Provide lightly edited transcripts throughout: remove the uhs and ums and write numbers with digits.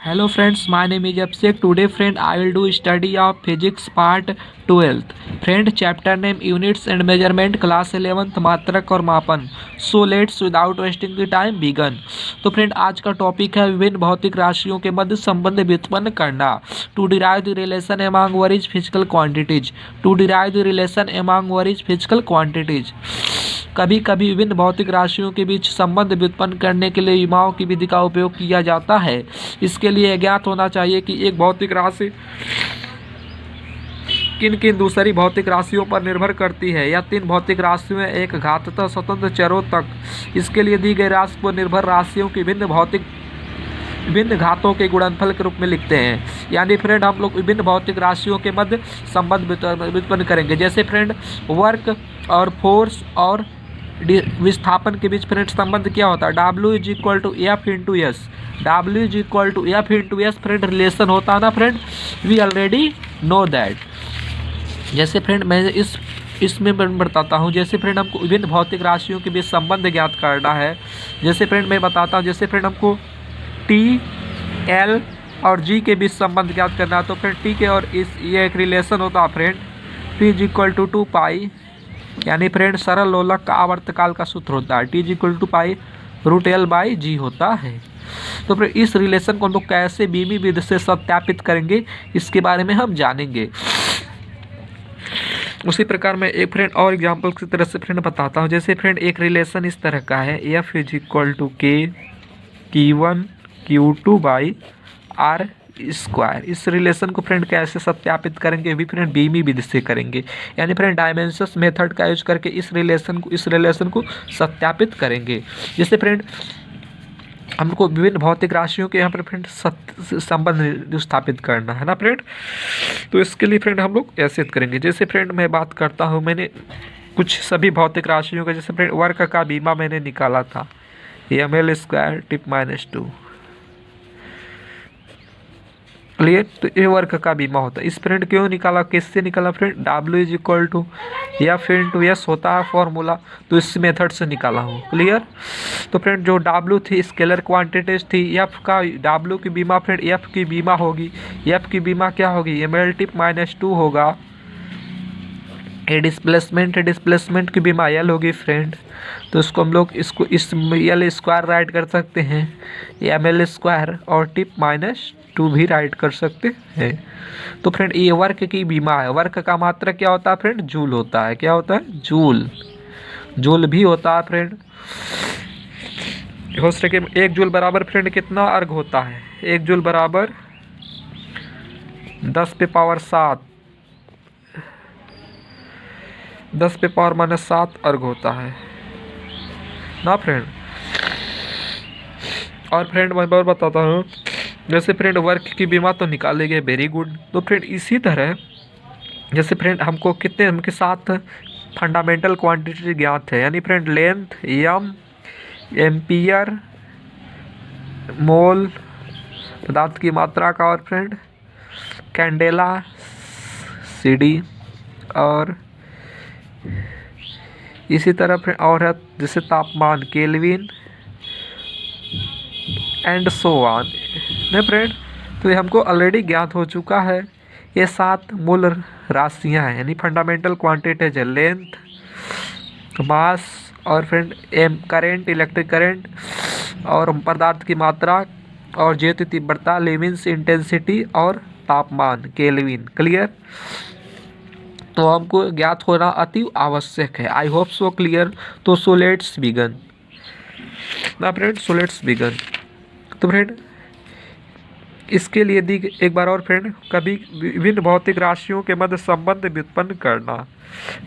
Hello friends, my name is Abhishek. Today friend I will do study of physics part 12th. Friend chapter name units and measurement class 11th मात्रक और मापन. So let's without wasting the time begin. तो friend आज का topic है विभिन्न भौतिक राशियों के मध्य संबंध व्युत्पन्न करना. To derive the relation among various physical quantities. To derive the relation among various physical quantities. कभी कभी विभिन्न भौतिक राशियों के बीच संबंध व्युत्पन्न करने के लिए विमाओं की विधि का उपयोग किया जाता है. इसके लिए ज्ञात होना चाहिए कि एक भौतिक राशि किन किन दूसरी भौतिक राशियों पर निर्भर करती है या तीन भौतिक राशियों में एक घाततः स्वतंत्र चरों तक. इसके लिए दी गई राशि को निर्भर राशियों की विभिन्न घातों के गुणनफल के रूप में लिखते हैं. यानी फ्रेंड हम लोग विभिन्न भौतिक राशियों के मध्य संबंध व्युत्पन्न करेंगे. जैसे फ्रेंड वर्क और फोर्स और विस्थापन के बीच फ्रेंड संबंध क्या होता है. W is equal to F into S. W is equal to F into S friend relation होता है ना friend. We already know that. जैसे फ्रेंड मैं इसमें मैं बताता हूँ. जैसे फ्रेंड हमको विभिन्न भौतिक राशियों के बीच संबंध ज्ञात करना है. जैसे फ्रेंड मैं बताता हूँ. जैसे फ्रेंड हमको T, L और G के बीच संबंध ज्ञात करना है. तो फ्रेंड T के और ये एक रिलेशन होता है friend. T is equal to 2 pi. यानी फ्रेंड सरल लोलक का आवर्तकाल का सूत्र होता है. T is equal to pi root L by g होता है. तो फिर इस रिलेशन को हम लोग कैसे बीमी विधि से सत्यापित करेंगे इसके बारे में हम जानेंगे. उसी प्रकार मैं एक फ्रेंड और एग्जांपल की तरह से फ्रेंड बताता हूँ. जैसे फ्रेंड एक रिलेशन इस तरह का है. F is equal to K Q1 Q2 by R square. इस रिलेशन को फ्रेंड कैसे सत्यापित करेंगे भी फ्रेंड बीमी विधि से करेंगे. यानी फ्रेंड डायमेंशंस मेथड का यूज करके इस रिलेशन को सत्यापित करेंगे. जैसे फ्रेंड हमको विभिन्न भौतिक राशियों के यहाँ पर फ्रेंड संबंध स्थापित करना है ना फ्रेंड. तो इसके लिए फ्रेंड हम लोग ऐसे करेंगे. जैसे फ्रेंड मैं बात करता हूँ. मैंने कुछ सभी भौतिक राशियों का जैसे फ्रेंड वर्क का बीमा मैंने निकाला था. ml square tip -2 clear. तो ये वर्क का बीमा होता है. इस फ्रेंड क्यों निकाला, किससे निकाला friend. W is equal to F into S होता है फॉर्मूला. तो इस मेथड से निकाला हूँ. क्लियर. तो फ्रेंड जो W थी स्केलर क्वांटिटीज थी. F का W की बीमा फ्रेंड F की बीमा होगी. F की बीमा क्या होगी. ml टिप -2 होगा. ये डिस्प्लेसमेंट की बीमा L होगी फ्रेंड. तो इसको हम लोग इस L स्क्वायर राइट कर सकते हैं. ml स्क्वायर और टिप -2 भी राइट कर सकते हैं. तो फ्रेंड ये वर्क की बीमा है. वर्क का मात्रा क्या होता है फ्रेंड. जूल होता है. क्या होता है. जूल भी होता है फ्रेंड. हो सके 1 जूल बराबर फ्रेंड कितना अर्घ होता है. 1 जूल बराबर 10 पे पावर 7 -7 अर्घ होता है ना फ्रेंड. और फ्रेंड मैं और बताता हूँ. जैसे फ्रेंड वर्क की बीमा तो निकालेंगे. Very good. तो फ्रेंड इसी तरह जैसे फ्रेंड हमको कितने हमके साथ फंडामेंटल क्वांटिटी ज्ञात है. यानी फ्रेंड लेंथ एम, एम्पियर, मोल पदार्थ की मात्रा का, और फ्रेंड कैंडेला CD, और इसी तरह फ्रेंड और है जैसे तापमान केल्विन एंड सो ऑन ने फ्रेंड. तो ये हमको ऑलरेडी ज्ञात हो चुका है. ये 7 मूल राशियां हैं. यानी फंडामेंटल क्वांटिटीज है. लेंथ, मास और फ्रेंड करेंट, इलेक्ट्रिक करेंट और पदार्थ की मात्रा और ज्योति तीव्रता ल्यूमिनस इंटेंसिटी और तापमान केल्विन. क्लियर. तो हमको ज्ञात होना अति आवश्यक है. I hope so clear. तो सो लेट्स बिगन ना फ्रेंड. So let's begin. तो फ्रेंड इसके लिए दी एक बार और फ्रेंड कभी विभिन्न भौतिक राशियों के मध्य संबंध व्युत्पन्न करना.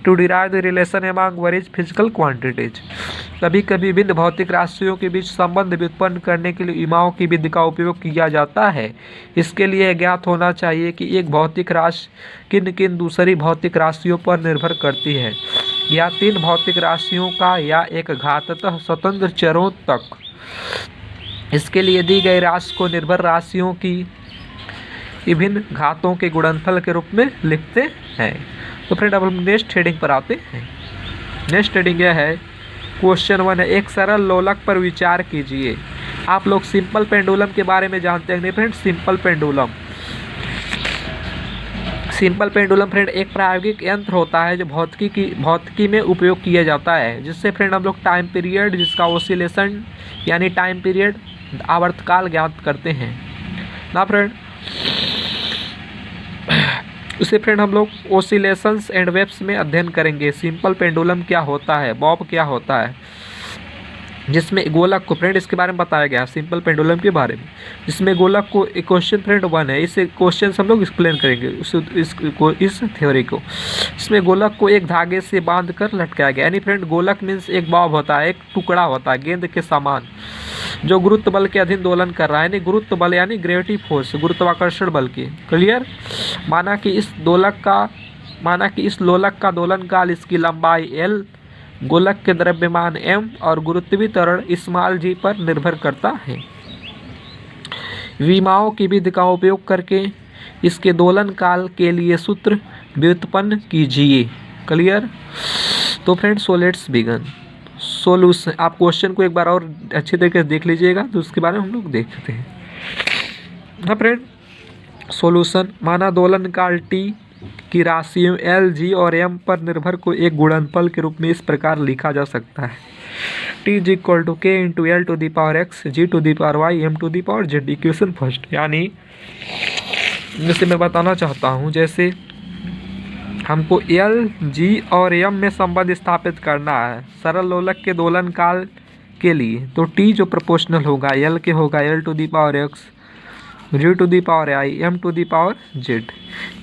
To derive the relation among various physical quantities. कभी कभी विभिन्न भौतिक राशियों के बीच संबंध व्युत्पन्न करने के लिए विमाओं की विधि का उपयोग किया जाता है. इसके लिए ज्ञात होना चाहिए कि एक भौतिक राशि किन किन दूसरी भौतिक राशियों पर निर्भर करती है या तीन भौतिक राशियों का या एक घाततः स्वतंत्र चरों तक. इसके लिए दी गई राशि को निर्भर राशियों की विभिन्न घातों के गुणनफल के रूप में लिखते हैं. तो फ्रेंड अब हम नेक्स्ट हेडिंग पर आते हैं. नेक्स्ट हेडिंग यह है. क्वेश्चन 1 है. एक सरल लोलक पर विचार कीजिए. आप लोग सिंपल पेंडुलम के बारे में जानते हैं नहीं फ्रेंड? सिंपल पेंडुलम फ्रेंड एक प्रायोगिक यंत्र होता है जो भौतिकी में उपयोग किया जाता है, जिससे फ्रेंड हम लोग टाइम पीरियड, जिसका ओसिलेशन यानी टाइम पीरियड, आवर्तकाल ज्ञात करते हैं ना फ्रेंड। उसे फ्रेंड हम लोग ओसिलेशंस एंड वेव्स में अध्ययन करेंगे। सिंपल पेंडुलम क्या होता है, बॉब क्या होता है, जिसमें गोलक को फ्रेंड इसके बारे में बताया गया है सिंपल पेंडुलम के बारे में, जिसमें गोलक को एक क्वेश्चन फ्रेंड 1 है। इस क्वेश्चन हम लोग एक्सप्लेन करेंगे इस थ्योरी को। इसमें गोलक को एक धागे से बांध कर लटकाया गया, यानी फ्रेंड गोलक मीन्स एक बॉब होता है, एक टुकड़ा होता है गेंद के समान, जो गुरुत्व बल के अधीन दोलन कर रहा है, यानी गुरुत्व बल यानी ग्रेविटी फोर्स, गुरुत्वाकर्षण बल के। क्लियर? माना कि इस लोलक का दोलन काल, इसकी लंबाई l, गोलक के द्रव्यमान m और गुरुत्वीय त्वरण स्मॉल g पर निर्भर करता है। विमाओं की विधि का उपयोग करके इसके दोलन काल के लिए सूत्र व्युत्पन्न कीजिए। क्लियर? तो friend so let's begin. Solution, आप क्वेश्चन को एक बार और अच्छी तरीके से देख लीजिएगा, तो उसके बारे में हम लोग देखते हैं ना फ्रेंड। सॉल्यूशन, माना दोलन काल t की राशियों L, G और M पर निर्भर को एक गुणनफल के रूप में इस प्रकार लिखा जा सकता है। T = K × L to the power x, G to the power y, M to the power z। Equation first, यानी जैसे मैं बताना चाहता हूँ, जैसे हमको L, G और M में संबंध स्थापित करना है सरल लोलक के दोलन काल के लिए, तो T जो प्रोपोर्शनल होगा L के होगा L to the power x, G to the power I, M to the power z।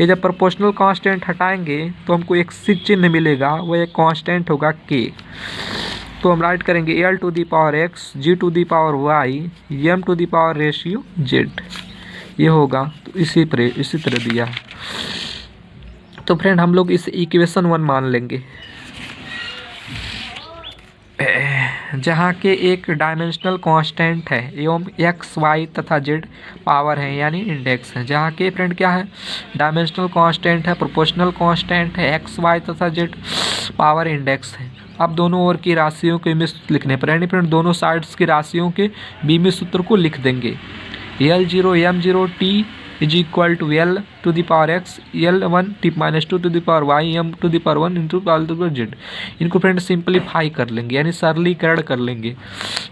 ये जब प्रोपोर्शनल कांस्टेंट हटाएंगे तो हमको एक चिन्ह मिलेगा, वो एक कांस्टेंट होगा K। तो हम राइट करेंगे L to the power x, G to the power y, M to the power ratio z। ये होगा, तो इसी तरह दिया है। तो फ्रेंड हम लोग इस इक्वेशन 1 मान लेंगे, जहाँ के एक डायमेंशनल कांस्टेंट है एवं x, y तथा z पावर है यानी इंडेक्स है। जहाँ के फ्रेंड क्या है, डायमेंशनल कांस्टेंट है, प्रोपोर्शनल कांस्टेंट है, x, y तथा z पावर इंडेक्स है। अब दोनों ओर की राशियों के बीच लिखने पर, यानी फ्रेंड दोनों साइड्स की राशियों के बीच सूत्र को लिख देंगे। L0 M0 T = L to the power x, L1 T - 2 to the power y, M to the power 1 into L to the power z। इनको फ्रेंड सिंपलीफाई कर लेंगे, यानी सरलीकरण कर लेंगे।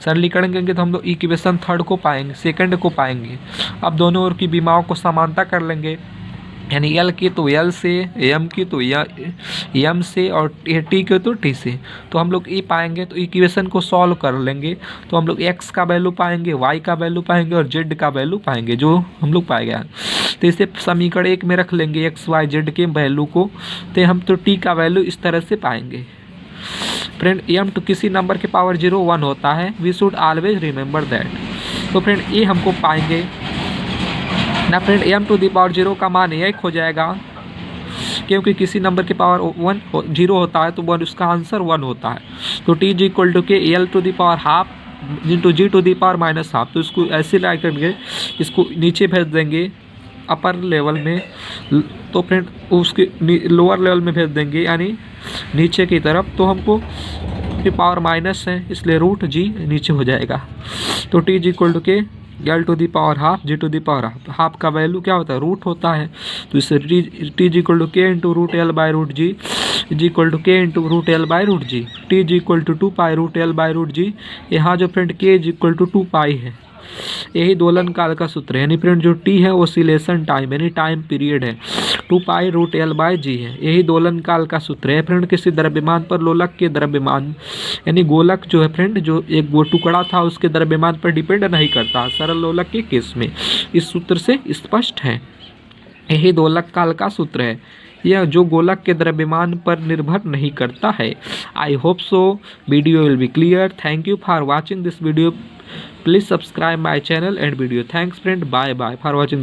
सरलीकरण करेंगे तो हम लोग इक्वेशन 3 को पाएंगे, सेकंड को पाएंगे। अब दोनों ओर की विमाओं को समानता कर लेंगे, यानी L की तो L से, M की तो M से और T की तो T से। तो हम लोग ये पाएंगे, तो इक्वेशन को सॉल्व कर लेंगे तो हम लोग x का वैल्यू पाएंगे, y का वैल्यू पाएंगे और z का वैल्यू पाएंगे, जो हम लोग पाएंगे। तो इसे समीकरण 1 में रख लेंगे x, y, z के वैल्यू को, तो हम तो t का वैल्यू इस तरह से पाएंगे। फ्रेंड M तो किसी नंबर के पावर 0 1 होता है, we should always remember that. तो फ्रेंड ये हमको पाएंगे ना friend, M to the power 0 का मान 1 हो जाएगा, क्योंकि किसी नंबर के पावर 0 होता है तो उसका आंसर 1 होता है। तो T = K L to the power ½ × G to the power -½ तो इसको ऐसे लाइक करके इसको नीचे भेज देंगे अपर लेवल में, तो फ्रेंड उसके लोअर लेवल में भेज देंगे, यानी नीचे की तरफ। तो हमको पावर माइनस है इसलिए √G नीचे हो जाएगा। तो T = K L to the power ½ G to the power ½ का वैल्यू क्या होता है, रूट होता है। तो इससे T = K × √L/√G = K × √L/√G, T = 2π√L/√G। यहाँ जो फ्रेंड K = 2π है, यही दोलन काल का सूत्र है। यानी फ्रेंड जो T है ओसिलेशन टाइम यानी टाइम पीरियड है, 2π√L/G है, यही दोलन काल का सूत्र है। फ्रेंड किसी द्रव्यमान पर लोलक के द्रव्यमान यानी गोलक जो है फ्रेंड, जो एक वो टुकड़ा था उसके द्रव्यमान पर डिपेंड नहीं करता सरल लोलक के केस में, इस सूत्र से स्पष्ट है। यही दोलक काल का सूत्र है, यह जो गोलक के द्रव्यमान पर निर्भर नहीं करता है। I hope so video will be clear. Thank you for watching this video. Please subscribe my channel and video. Thanks friend, bye bye for watching.